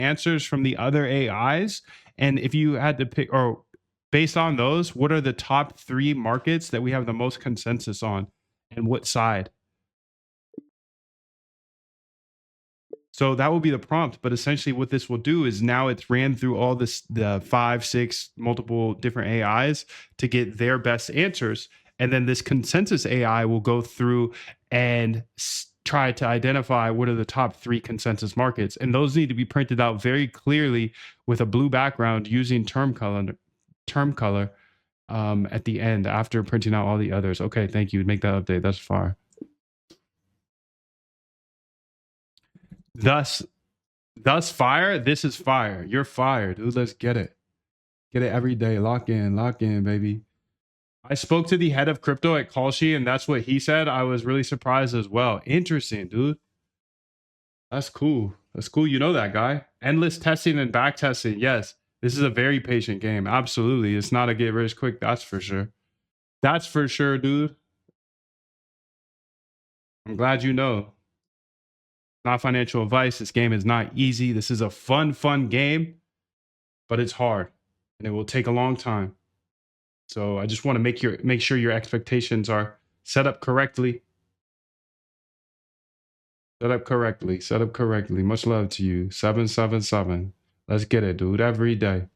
answers from the other AIs. And if you had to pick, or based on those, what are the top 3 markets that we have the most consensus on and what side? So that will be the prompt. But essentially, what this will do is now it's ran through all the 5, 6 multiple different AIs to get their best answers. And then this consensus AI will go through and try to identify what are the top 3 consensus markets. And those need to be printed out very clearly with a blue background using term color at the end after printing out all the others. Okay, thank you. Make that update. That's far. Thus fire. This is fire. You're fired, dude. Let's get it. Get it every day. Lock in, baby. I spoke to the head of crypto at Kalshi, and that's what he said. I was really surprised as well. Interesting, dude. That's cool. That's cool. You know that guy. Endless testing and back testing. Yes, this is a very patient game. Absolutely. It's not a get rich quick. That's for sure. That's for sure, dude. I'm glad you know. Not financial advice. This game is not easy. This is a fun game, but it's hard and it will take a long time. So I just want to make sure your expectations are set up correctly. Set up correctly. Much love to you. 777. Let's get it, dude. Every day.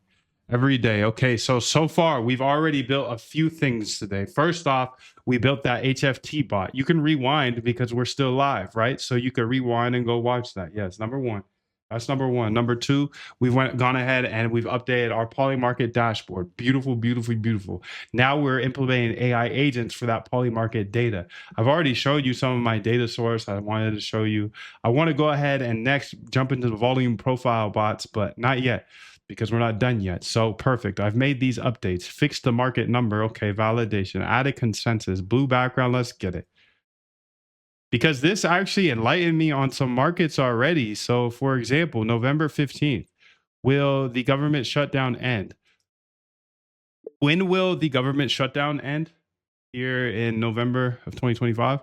Okay, so far we've already built a few things today. First off, we built that HFT bot. You can rewind because we're still live, right? So you can rewind and go watch that. Yes, number 1. That's number 1. Number 2, we've gone ahead and we've updated our Polymarket dashboard. Beautiful. Now we're implementing AI agents for that Polymarket data. I've already showed you some of my data source. I wanted to show you. I want to go ahead and next jump into the volume profile bots, but not yet, because we're not done yet. So perfect. I've made these updates. Fixed the market number. Okay, validation. Added consensus. Blue background. Let's get it. Because this actually enlightened me on some markets already. So for example, November 15th, will the government shutdown end? When will the government shutdown end? Here in November of 2025?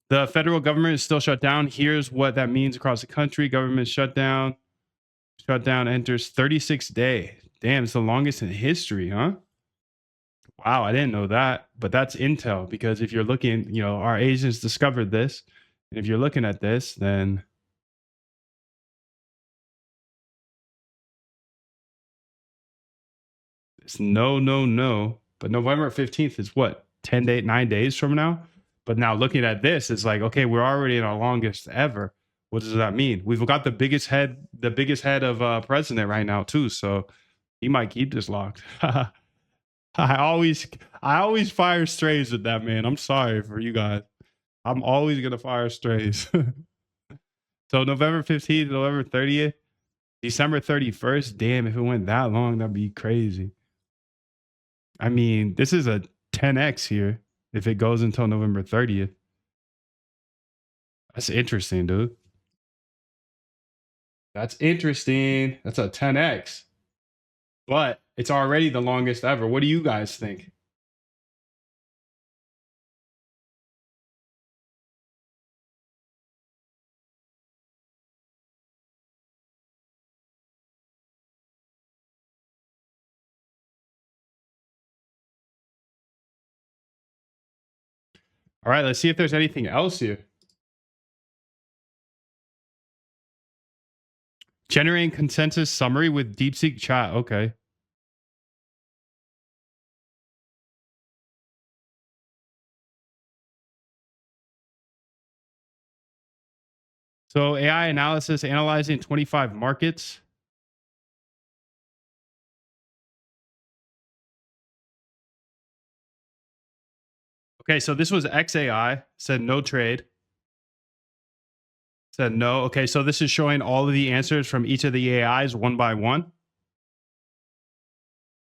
The federal government is still shut down. Here's what that means across the country. Government shutdown. Shutdown enters 36th day. Damn, it's the longest in history, huh? Wow, I didn't know that. But that's intel, because if you're looking, our agents discovered this. And if you're looking at this, then it's no. But November 15th is what? 9 days from now? But now looking at this, it's like, okay, we're already in our longest ever. What does that mean? We've got the biggest head of president right now too. So he might keep this locked. I always fire strays with that, man. I'm sorry for you guys. I'm always gonna fire strays. So November 15th, November 30th, December 31st. Damn, if it went that long, that'd be crazy. I mean, this is a 10x here if it goes until November 30th. That's interesting, dude. That's interesting. That's a 10x. But it's already the longest ever. What do you guys think? All right, let's see if there's anything else here. Generating consensus summary with DeepSeek chat. Okay. So AI analysis analyzing 25 markets. Okay, so this was XAI, said no trade. Said no. Okay, so this is showing all of the answers from each of the AIs one by one.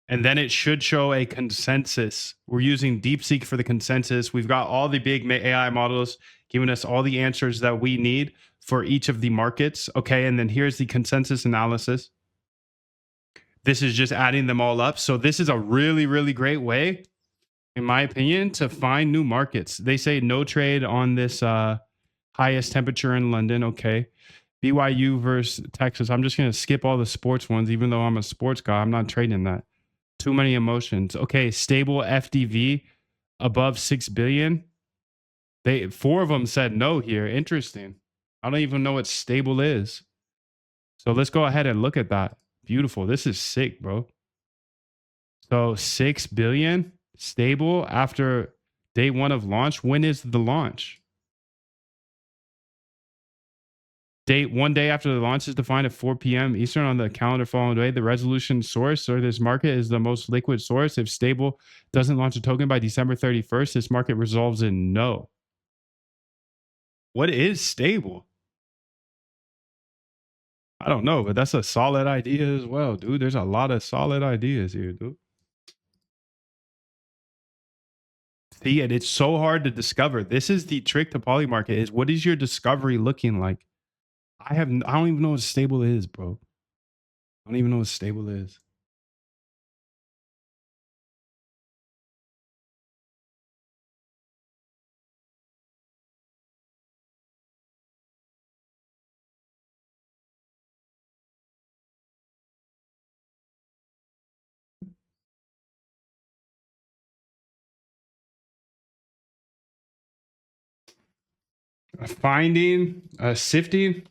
And then it should show a consensus. We're using DeepSeek for the consensus. We've got all the big AI models giving us all the answers that we need for each of the markets. Okay, and then here's the consensus analysis. This is just adding them all up. So this is a really, really great way, in my opinion, to find new markets. They say no trade on this high Highest temperature in London. Okay. BYU versus Texas. I'm just going to skip all the sports ones, even though I'm a sports guy. I'm not trading that. Too many emotions. Okay. Stable FDV above 6 billion. Four of them said no here. Interesting. I don't even know what stable is. So let's go ahead and look at that. Beautiful. This is sick, bro. So 6 billion stable after day one of launch. When is the launch? One day after the launch is defined at 4 p.m. Eastern on the calendar following day. The resolution source or this market is the most liquid source. If stable doesn't launch a token by December 31st, this market resolves in no. What is stable? I don't know, but that's a solid idea as well, dude. There's a lot of solid ideas here, dude. See, and it's so hard to discover. This is the trick to Polymarket is what is your discovery looking like? I don't even know what stable is, bro. I don't even know what stable is. Sifting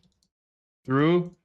through